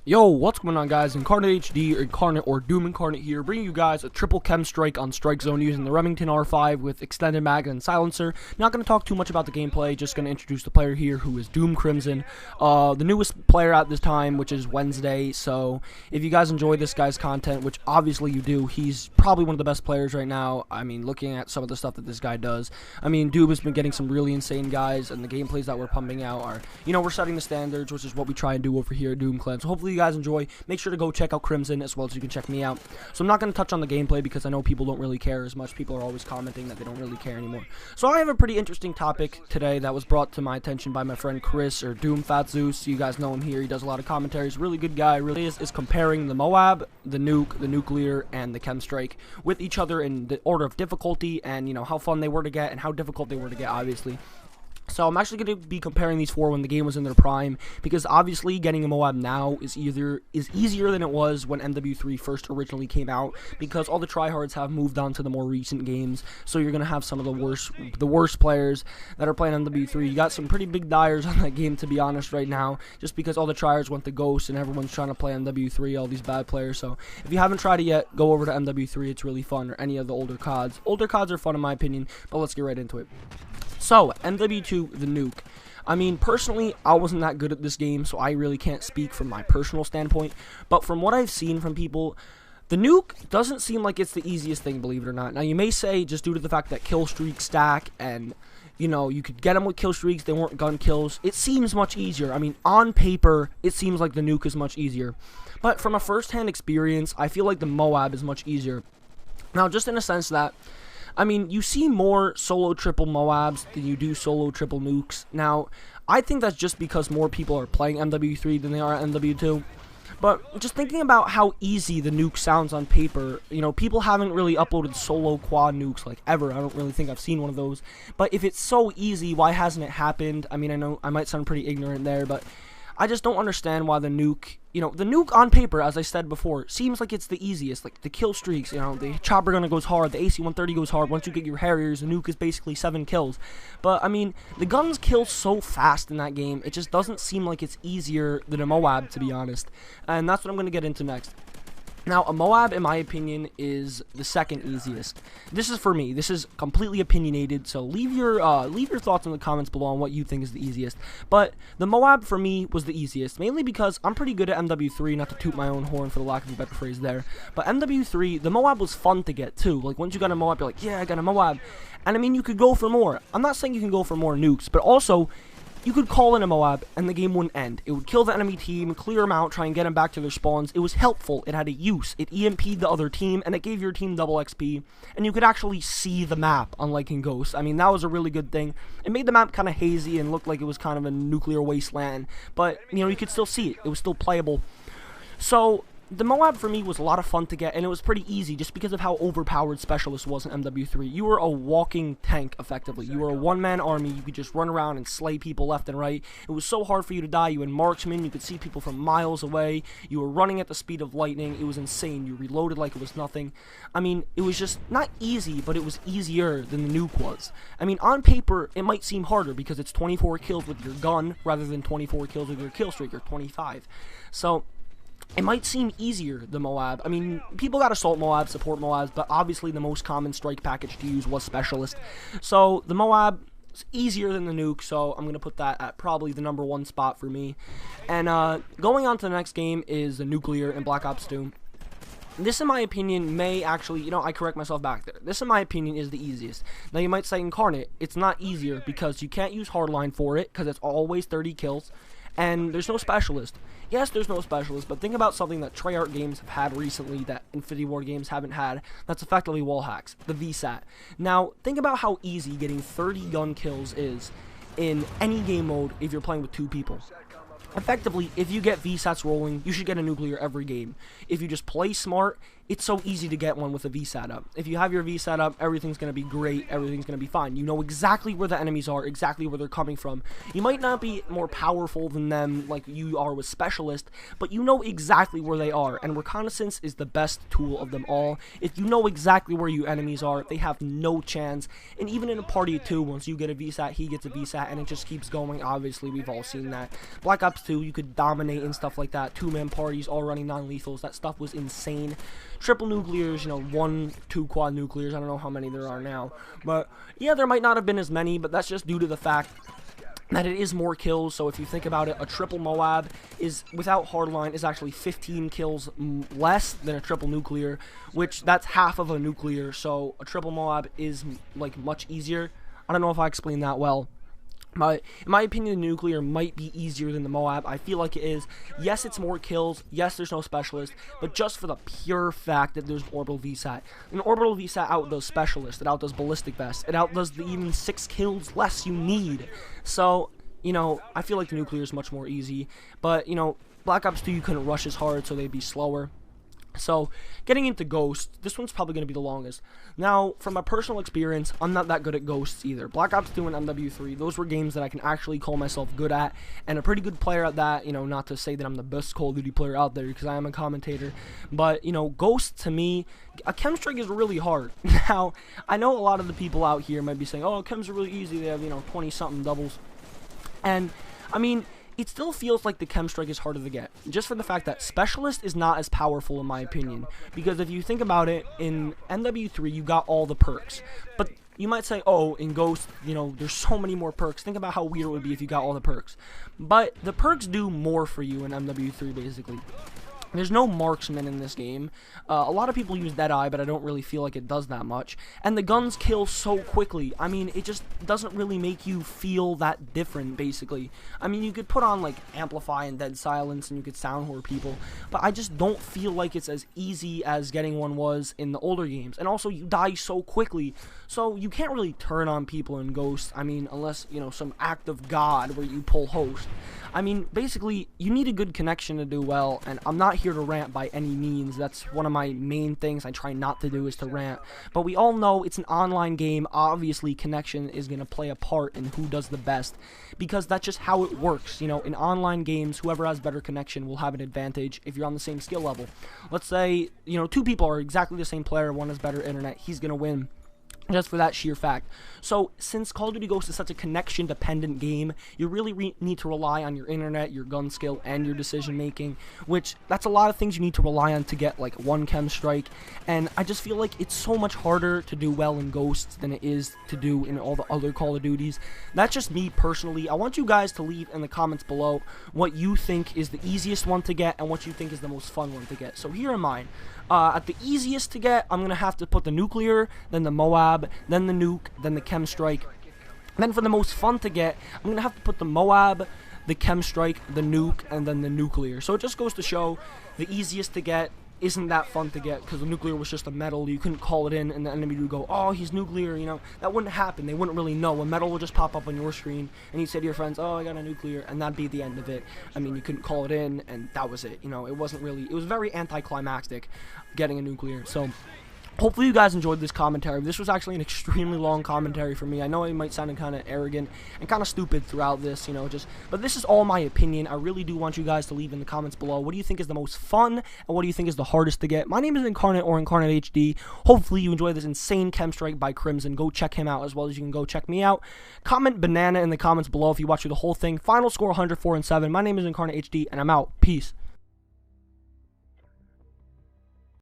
Yo, what's going on, guys? Incarnate HD, or Incarnate, or Doom Incarnate here, bringing you guys a triple KEM strike on Strike Zone using the Remington R5 with extended mag and silencer. Not going to talk too much about the gameplay, just going to introduce the player here, who is Doom Crimson, the newest player at this time, which is Wednesday. So if you guys enjoy this guy's content, which obviously you do, he's probably one of the best players right now. I mean, looking at some of the stuff that this guy does, I mean, Doom has been getting some really insane guys, and the gameplays that we're pumping out are, we're setting the standards, which is what we try and do over here at Doom Clan. So hopefully you guys enjoy. Make sure to go check out Crimson as well as you can check me out. So I'm not going to touch on the gameplay because I know people don't really care as much. People are always commenting that they don't really care anymore. So I have a pretty interesting topic today that was brought to my attention by my friend Chris, or Doom Fat Zeus. You guys know him here. He does a lot of commentaries. Really good guy. Really is comparing the Moab, the nuke, the nuclear, and the chem strike with each other in the order of difficulty, and how fun they were to get and how difficult they were to get, obviously. So I'm actually going to be comparing these four when the game was in their prime, because obviously getting a Moab now is easier than it was when MW3 first originally came out, because all the tryhards have moved on to the more recent games. So you're going to have some of the worst players that are playing MW3. You got some pretty big dyers on that game, to be honest, right now, just because all the tryhards went to Ghost and everyone's trying to play MW3, all these bad players. So if you haven't tried it yet, go over to MW3. It's really fun, or any of the older CODs. Older CODs are fun in my opinion, but let's get right into it. So, MW2, the nuke. I mean, personally, I wasn't that good at this game, so I really can't speak from my personal standpoint. But from what I've seen from people, the nuke doesn't seem like it's the easiest thing, believe it or not. Now, you may say, just due to the fact that kill streaks stack, and, you could get them with kill streaks, they weren't gun kills. It seems much easier. I mean, on paper, it seems like the nuke is much easier. But from a first-hand experience, I feel like the Moab is much easier. Now, just in a sense that, I mean, you see more solo triple Moabs than you do solo triple nukes. Now, I think that's just because more people are playing MW3 than they are MW2. But just thinking about how easy the nuke sounds on paper, people haven't really uploaded solo quad nukes like ever. I don't really think I've seen one of those. But if it's so easy, why hasn't it happened? I mean, I know I might sound pretty ignorant there, but I just don't understand why the nuke, the nuke on paper, as I said before, seems like it's the easiest. Like the kill streaks, the chopper gunner goes hard, the AC-130 goes hard. Once you get your Harriers, the nuke is basically 7 kills. But, I mean, the guns kill so fast in that game, it just doesn't seem like it's easier than a Moab, to be honest. And that's what I'm going to get into next. Now, a Moab, in my opinion, is the second easiest. This is for me. This is completely opinionated, so leave your thoughts in the comments below on what you think is the easiest. But the Moab, for me, was the easiest, mainly because I'm pretty good at MW3, not to toot my own horn for the lack of a better phrase there. But MW3, the Moab was fun to get, too. Like, once you got a Moab, you're like, yeah, I got a Moab. And, I mean, you could go for more. I'm not saying you can go for more nukes, but also, you could call in a Moab, and the game wouldn't end. It would kill the enemy team, clear them out, try and get them back to their spawns. It was helpful. It had a use. It EMP'd the other team, and it gave your team double XP. And you could actually see the map, unlike in Ghost. I mean, that was a really good thing. It made the map kind of hazy and looked like it was kind of a nuclear wasteland. But, you could still see it. It was still playable. So, the Moab for me was a lot of fun to get, and it was pretty easy just because of how overpowered Specialist was in MW3. You were a walking tank, effectively. You were a one-man army. You could just run around and slay people left and right. It was so hard for you to die. You had marksmen. You could see people from miles away. You were running at the speed of lightning. It was insane. You reloaded like it was nothing. I mean, it was just not easy, but it was easier than the nuke was. I mean, on paper, it might seem harder because it's 24 kills with your gun rather than 24 kills with your kill streak, or 25. So it might seem easier, the Moab. I mean, people got Assault Moab, Support Moabs, but obviously the most common strike package to use was Specialist. So, the Moab is easier than the nuke, so I'm going to put that at probably the #1 spot for me. And going on to the next game is the Nuclear in Black Ops 2. This, in my opinion, may actually, I correct myself back there. This, in my opinion, is the easiest. Now, you might say Incarnate, it's not easier because you can't use Hardline for it, because it's always 30 kills. And there's no Specialist. Yes, there's no Specialist, but think about something that Treyarch games have had recently that Infinity Ward games haven't had. That's effectively wall hacks, the VSAT. Now, think about how easy getting 30 gun kills is in any game mode if you're playing with 2 people. Effectively, if you get VSATs rolling, you should get a nuclear every game. If you just play smart, it's so easy to get one with a VSAT up. If you have your VSAT up, everything's going to be great, everything's going to be fine. You know exactly where the enemies are, exactly where they're coming from. You might not be more powerful than them like you are with Specialist, but you know exactly where they are, and Reconnaissance is the best tool of them all. If you know exactly where your enemies are, they have no chance, and even in a party of 2, once you get a VSAT, he gets a VSAT, and it just keeps going. Obviously, we've all seen that. Black Ops 2, you could dominate and stuff like that. 2-man parties, all running non-lethals, that stuff was insane. Triple nuclears, you know, 1, 2 quad nuclears, I don't know how many there are now, but yeah, there might not have been as many, but that's just due to the fact that it is more kills. So if you think about it, a triple Moab is, without hardline, is actually 15 kills less than a triple nuclear, which that's half of a nuclear, so a triple Moab is like much easier. I don't know if I explained that well. In my opinion, the nuclear might be easier than the Moab. I feel like it is. Yes, it's more kills. Yes, there's no specialist. But just for the pure fact that there's orbital VSAT. An orbital VSAT outdoes specialist. It outdoes ballistic vest. It outdoes the even 6 kills less you need. So, you know, I feel like the nuclear is much more easy. But, you know, Black Ops 2, you couldn't rush as hard, so they'd be slower. So, getting into Ghosts, this one's probably going to be the longest. Now, from my personal experience, I'm not that good at Ghosts either. Black Ops 2 and MW3, those were games that I can actually call myself good at, and a pretty good player at that. You know, not to say that I'm the best Call of Duty player out there, because I am a commentator, but, you know, Ghosts, to me, a chem strike is really hard. Now, I know a lot of the people out here might be saying, oh, chems are really easy, they have, you know, 20-something doubles, and, I mean, it still feels like the chem strike is harder to get, just for the fact that Specialist is not as powerful in my opinion, because if you think about it, in MW3 you got all the perks, but you might say, oh, in Ghost, you know, there's so many more perks. Think about how weird it would be if you got all the perks, but the perks do more for you in MW3 basically. There's no marksman in this game. A lot of people use Deadeye, but I don't really feel like it does that much. And the guns kill so quickly. I mean, it just doesn't really make you feel that different, basically. I mean, you could put on, like, Amplify and Dead Silence, and you could sound whore people, but I just don't feel like it's as easy as getting one was in the older games. And also, you die so quickly, so you can't really turn on people in Ghost. I mean, unless, you know, some act of God where you pull host. I mean, basically, you need a good connection to do well, and I'm not here to rant by any means. That's one of my main things I try not to do, is to rant. But we all know it's an online game. Obviously, connection is going to play a part in who does the best, because that's just how it works. You know, in online games, whoever has better connection will have an advantage if you're on the same skill level. Let's say, you know, 2 people are exactly the same player, one has better internet, he's going to win. Just for that sheer fact. So, since Call of Duty Ghosts is such a connection-dependent game, you really need to rely on your internet, your gun skill, and your decision-making, which, that's a lot of things you need to rely on to get, like, one chem strike, and I just feel like it's so much harder to do well in Ghosts than it is to do in all the other Call of Duties. That's just me, personally. I want you guys to leave in the comments below what you think is the easiest one to get, and what you think is the most fun one to get. So, here are mine. At the easiest to get, I'm going to have to put the nuclear, then the Moab, then the nuke, then the chem strike. Then for the most fun to get, I'm going to have to put the Moab, the chem strike, the nuke, and then the nuclear. So it just goes to show the easiest to get isn't that fun to get, because the nuclear was just a metal. You couldn't call it in, and the enemy would go, oh, he's nuclear, you know. That wouldn't happen. They wouldn't really know. A metal would just pop up on your screen, and you'd say to your friends, oh, I got a nuclear, and that'd be the end of it. I mean, you couldn't call it in, and that was it. You know, it wasn't really, it was very anticlimactic getting a nuclear. So, hopefully you guys enjoyed this commentary. This was actually an extremely long commentary for me. I know it might sound kind of arrogant and kind of stupid throughout this, you know, but this is all my opinion. I really do want you guys to leave in the comments below, what do you think is the most fun, and what do you think is the hardest to get? My name is Incarnate, or Incarnate HD. Hopefully you enjoyed this insane chem strike by Crimson. Go check him out, as well as you can go check me out. Comment banana in the comments below if you watch through the whole thing. Final score 104-7. My name is Incarnate HD, and I'm out. Peace.